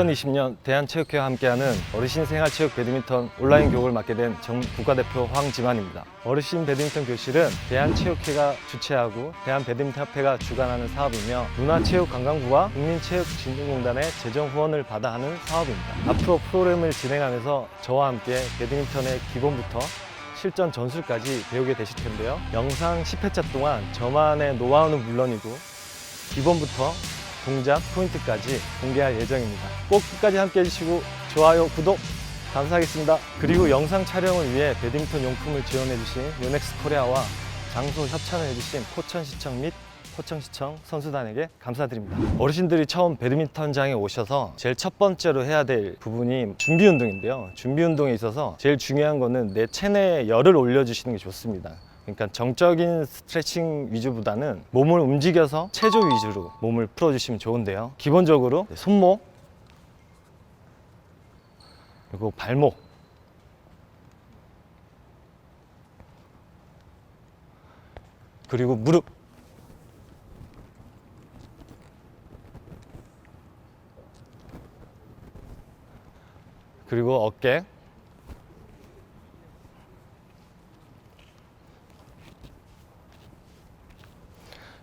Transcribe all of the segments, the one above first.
2020년 대한체육회와 함께하는 어르신 생활체육 배드민턴 온라인 교육을 맡게 된 전 국가대표 황지만입니다. 어르신 배드민턴 교실은 대한체육회가 주최하고 대한배드민턴협회가 주관하는 사업이며 문화체육관광부와 국민체육진흥공단의 재정 후원을 받아 하는 사업입니다. 앞으로 프로그램을 진행하면서 저와 함께 배드민턴의 기본부터 실전 전술까지 배우게 되실 텐데요. 영상 10회차 동안 저만의 노하우는 물론이고 기본부터 동작 포인트까지 공개할 예정입니다. 꼭 끝까지 함께 해주시고 좋아요, 구독 감사하겠습니다. 그리고 영상 촬영을 위해 배드민턴 용품을 지원해주신 요넥스 코리아와 장소 협찬을 해주신 포천시청 및 포천시청 선수단에게 감사드립니다. 어르신들이 처음 배드민턴장에 오셔서 제일 첫 번째로 해야 될 부분이 준비 운동인데요. 준비 운동에 있어서 제일 중요한 거는 내 체내에 열을 올려주시는 게 좋습니다. 그러니까 정적인 스트레칭 위주보다는 몸을 움직여서 체조 위주로 몸을 풀어주시면 좋은데요. 기본적으로 손목, 그리고 발목, 그리고 무릎, 그리고 어깨,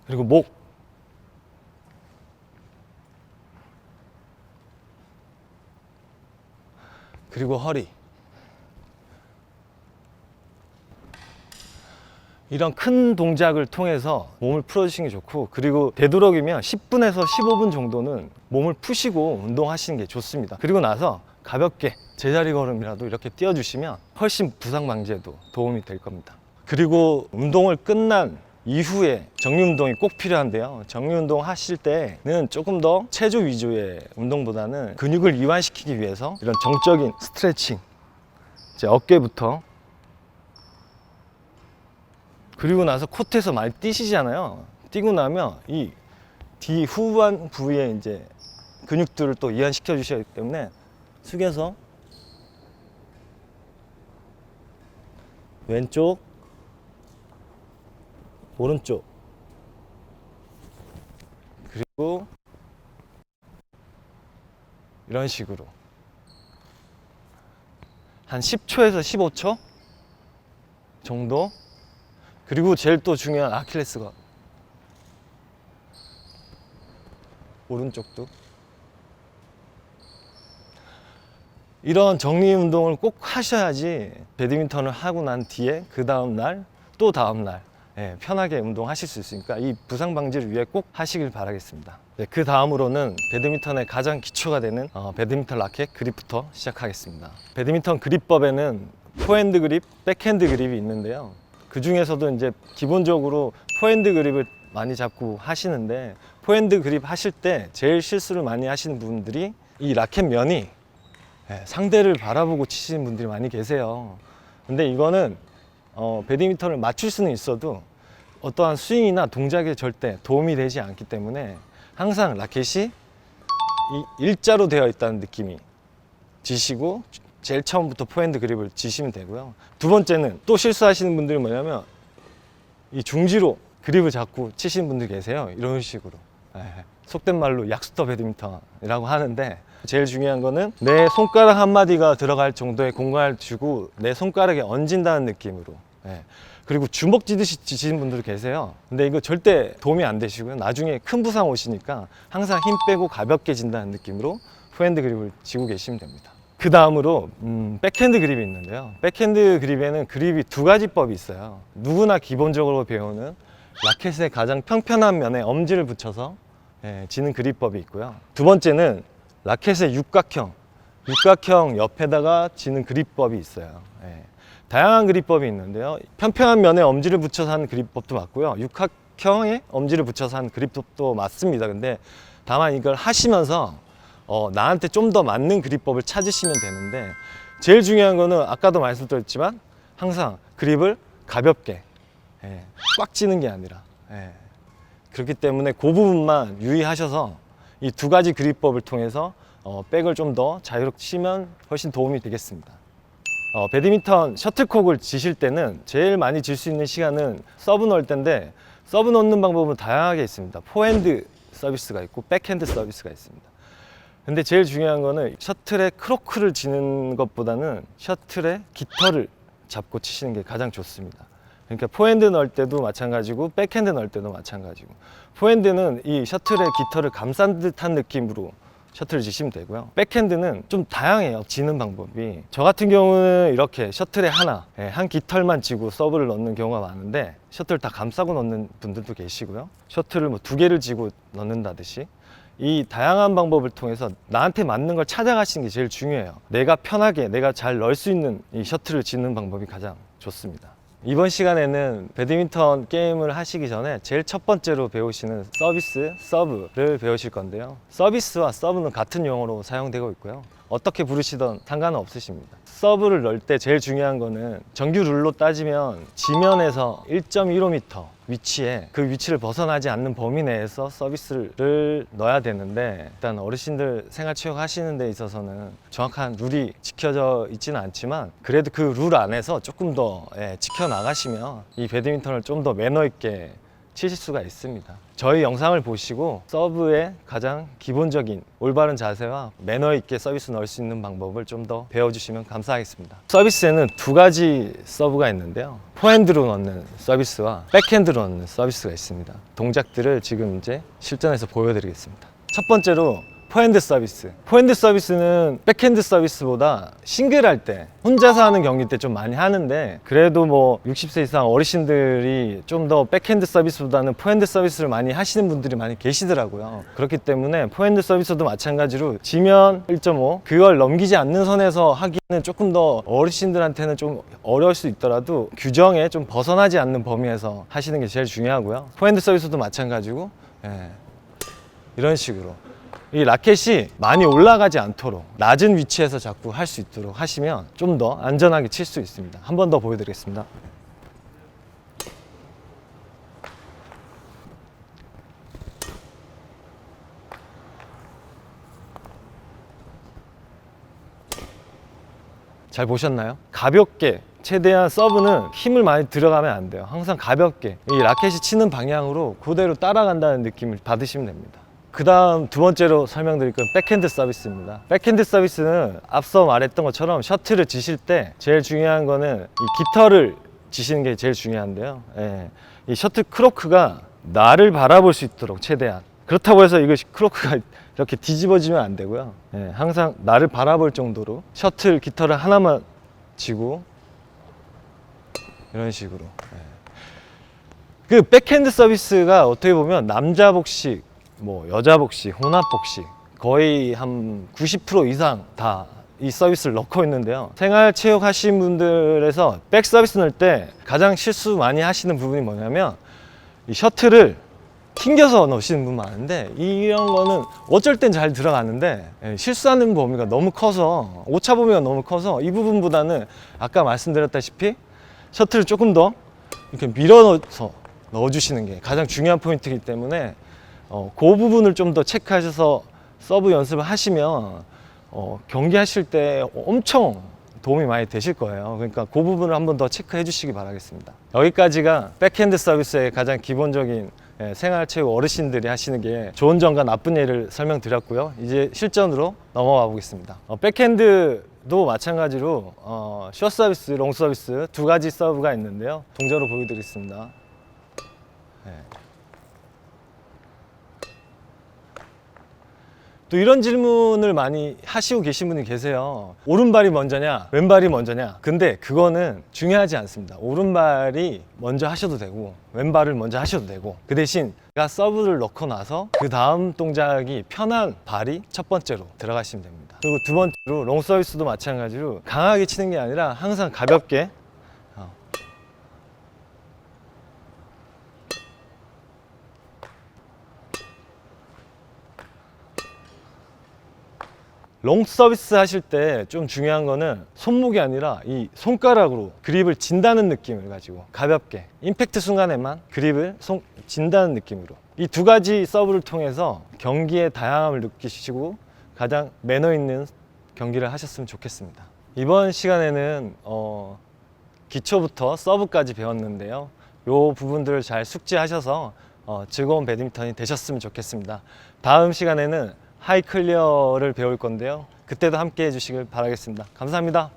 그리고 목, 그리고 허리. 이런 큰 동작을 통해서 몸을 풀어주시는 게 좋고, 그리고 되도록이면 10분에서 15분 정도는 몸을 푸시고 운동하시는 게 좋습니다. 그리고 나서 가볍게 제자리 걸음이라도 이렇게 뛰어주시면 훨씬 부상 방지에도 도움이 될 겁니다. 그리고 운동을 끝난 이후에 정리 운동이 꼭 필요한데요. 정리 운동 하실 때는 조금 더 체조 위주의 운동보다는 근육을 이완시키기 위해서 이런 정적인 스트레칭, 이제 어깨부터, 그리고 나서 코트에서 많이 뛰시잖아요. 뛰고 나면 이 뒤 후반 부위에 이제 근육들을 또 이완시켜 주셔야 하기 때문에 숙여서 왼쪽, 오른쪽, 그리고 이런 식으로 한 10초에서 15초 정도. 그리고 제일 또 중요한 아킬레스건, 오른쪽도. 이런 정리 운동을 꼭 하셔야지 배드민턴을 하고 난 뒤에 그 다음 날, 또 다음 날 편하게 운동하실 수 있으니까 이 부상 방지를 위해 꼭 하시길 바라겠습니다. 그 다음으로는 배드민턴의 가장 기초가 되는 배드민턴 라켓 그립부터 시작하겠습니다. 배드민턴 그립법에는 포핸드 그립, 백핸드 그립이 있는데요. 그 중에서도 이제 기본적으로 포핸드 그립을 많이 잡고 하시는데, 포핸드 그립 하실 때 제일 실수를 많이 하시는 분들이 이 라켓 면이 상대를 바라보고 치시는 분들이 많이 계세요. 근데 이거는 배드민턴을 맞출 수는 있어도 어떠한 스윙이나 동작에 절대 도움이 되지 않기 때문에 항상 라켓이 일자로 되어 있다는 느낌이 지시고 제일 처음부터 포핸드 그립을 지시면 되고요. 두 번째는 또 실수하시는 분들이 뭐냐면 이 중지로 그립을 잡고 치시는 분들 계세요. 이런 식으로 속된 말로 약수터 배드민턴이라고 하는데, 제일 중요한 거는 내 손가락 한마디가 들어갈 정도의 공간을 주고 내 손가락에 얹은다는 느낌으로, 그리고 주먹 쥐듯이 치시는 분들 계세요. 근데 이거 절대 도움이 안 되시고요. 나중에 큰 부상 오시니까 항상 힘 빼고 가볍게 진다는 느낌으로 포핸드 그립을 쥐고 계시면 됩니다. 그 다음으로 백핸드 그립이 있는데요. 백핸드 그립에는 그립이 두 가지 법이 있어요. 누구나 기본적으로 배우는 라켓의 가장 평평한 면에 엄지를 붙여서 지는 그립법이 있고요. 두 번째는 라켓의 육각형 옆에다가 지는 그립법이 있어요. 다양한 그립법이 있는데요. 평평한 면에 엄지를 붙여서 하는 그립법도 맞고요. 육각형에 엄지를 붙여서 하는 그립법도 맞습니다. 근데 다만 이걸 하시면서 나한테 좀 더 맞는 그립법을 찾으시면 되는데, 제일 중요한 거는 아까도 말씀드렸지만 항상 그립을 가볍게 꽉 쥐는 게 아니라, 그렇기 때문에 그 부분만 유의하셔서 이 두 가지 그립법을 통해서 백을 좀 더 자유롭게 치면 훨씬 도움이 되겠습니다. 배드민턴 셔틀콕을 지실 때는 제일 많이 질 수 있는 시간은 서브 넣을 때인데, 서브 넣는 방법은 다양하게 있습니다. 포핸드 서비스가 있고 백핸드 서비스가 있습니다. 근데 제일 중요한 거는 셔틀의 크로크를 치는 것보다는 셔틀의 깃털을 잡고 치시는 게 가장 좋습니다. 그러니까 포핸드 넣을 때도 마찬가지고 백핸드 넣을 때도 마찬가지고, 포핸드는 이 셔틀의 깃털을 감싼 듯한 느낌으로 셔틀을 치시면 되고요. 백핸드는 좀 다양해요, 치는 방법이. 저 같은 경우는 이렇게 셔틀에 하나, 한 깃털만 치고 서브를 넣는 경우가 많은데, 셔틀 다 감싸고 넣는 분들도 계시고요. 셔틀을 뭐 2개를 쥐고 넣는다듯이, 이 다양한 방법을 통해서 나한테 맞는 걸 찾아가시는 게 제일 중요해요. 내가 편하게, 내가 잘 넣을 수 있는 이 셔틀을 치는 방법이 가장 좋습니다. 이번 시간에는 배드민턴 게임을 하시기 전에 제일 첫 번째로 배우시는 서비스, 서브를 배우실 건데요. 서비스와 서브는 같은 용어로 사용되고 있고요. 어떻게 부르시던 상관은 없으십니다. 서브를 넣을 때 제일 중요한 거는 정규 룰로 따지면 지면에서 1.15m 위치에, 그 위치를 벗어나지 않는 범위 내에서 서비스를 넣어야 되는데, 일단 어르신들 생활체육 하시는 데 있어서는 정확한 룰이 지켜져 있지는 않지만, 그래도 그 룰 안에서 조금 더 지켜나가시면 이 배드민턴을 좀 더 매너 있게 치실 수가 있습니다. 저희 영상을 보시고 서브의 가장 기본적인 올바른 자세와 매너 있게 서비스 넣을 수 있는 방법을 좀 더 배워주시면 감사하겠습니다. 서비스에는 2가지 서브가 있는데요. 포핸드로 넣는 서비스와 백핸드로 넣는 서비스가 있습니다. 동작들을 지금 이제 실전에서 보여드리겠습니다. 첫 번째로 포핸드 서비스. 포핸드 서비스는 백핸드 서비스보다 싱글할 때, 혼자서 하는 경기 때 좀 많이 하는데, 그래도 뭐 60세 이상 어르신들이 좀 더 백핸드 서비스보다는 포핸드 서비스를 많이 하시는 분들이 많이 계시더라고요. 그렇기 때문에 포핸드 서비스도 마찬가지로 지면 1.5 그걸 넘기지 않는 선에서 하기는 조금 더 어르신들한테는 좀 어려울 수 있더라도 규정에 좀 벗어나지 않는 범위에서 하시는 게 제일 중요하고요. 포핸드 서비스도 마찬가지고, 이런 식으로 이 라켓이 많이 올라가지 않도록 낮은 위치에서 자꾸 할 수 있도록 하시면 좀 더 안전하게 칠 수 있습니다. 한 번 더 보여드리겠습니다. 잘 보셨나요? 가볍게, 최대한 서브는 힘을 많이 들어가면 안 돼요. 항상 가볍게 이 라켓이 치는 방향으로 그대로 따라간다는 느낌을 받으시면 됩니다. 그 다음 두 번째로 설명드릴 건 백핸드 서비스입니다. 백핸드 서비스는 앞서 말했던 것처럼 셔틀을 치실 때 제일 중요한 거는 이 깃털을 치시는 게 제일 중요한데요. 이 셔틀 크로크가 나를 바라볼 수 있도록 최대한, 그렇다고 해서 이것이 크로크가 이렇게 뒤집어지면 안 되고요. 항상 나를 바라볼 정도로 셔틀 깃털을 하나만 치고 이런 식으로. 그 백핸드 서비스가 어떻게 보면 남자 복식, 뭐 여자 복식, 혼합 복식 거의 한 90% 이상 다 이 서비스를 넣고 있는데요. 생활체육 하시는 분들에서 백 서비스 넣을 때 가장 실수 많이 하시는 부분이 뭐냐면, 이 셔틀을 튕겨서 넣으시는 분 많은데, 이런 거는 어쩔 땐 잘 들어가는데 실수하는 범위가 너무 커서, 오차 범위가 너무 커서 이 부분보다는 아까 말씀드렸다시피 셔틀을 조금 더 이렇게 밀어 넣어서 넣어주시는 게 가장 중요한 포인트이기 때문에 그 부분을 좀 더 체크하셔서 서브 연습을 하시면 경기하실 때 엄청 도움이 많이 되실 거예요. 그러니까 그 부분을 한번 더 체크해 주시기 바라겠습니다. 여기까지가 백핸드 서비스의 가장 기본적인 생활체육 어르신들이 하시는 게 좋은 점과 나쁜 예를 설명드렸고요. 이제 실전으로 넘어가 보겠습니다. 백핸드도 마찬가지로 숏 서비스, 롱 서비스 2가지 서브가 있는데요. 동작으로 보여드리겠습니다. 또 이런 질문을 많이 하시고 계신 분이 계세요. 오른발이 먼저냐, 왼발이 먼저냐. 근데 그거는 중요하지 않습니다. 오른발이 먼저 하셔도 되고 왼발을 먼저 하셔도 되고, 그 대신 내가 서브를 넣고 나서 그 다음 동작이 편한 발이 첫 번째로 들어가시면 됩니다. 그리고 두 번째로 롱 서비스도 마찬가지로 강하게 치는 게 아니라 항상 가볍게, 롱 서비스 하실 때 좀 중요한 거는 손목이 아니라 이 손가락으로 그립을 진다는 느낌을 가지고 가볍게 임팩트 순간에만 그립을 진다는 느낌으로, 이 2가지 서브를 통해서 경기의 다양함을 느끼시고 가장 매너 있는 경기를 하셨으면 좋겠습니다. 이번 시간에는 기초부터 서브까지 배웠는데요. 이 부분들을 잘 숙지하셔서 즐거운 배드민턴이 되셨으면 좋겠습니다. 다음 시간에는 하이 클리어를 배울 건데요. 그때도 함께 해주시길 바라겠습니다. 감사합니다.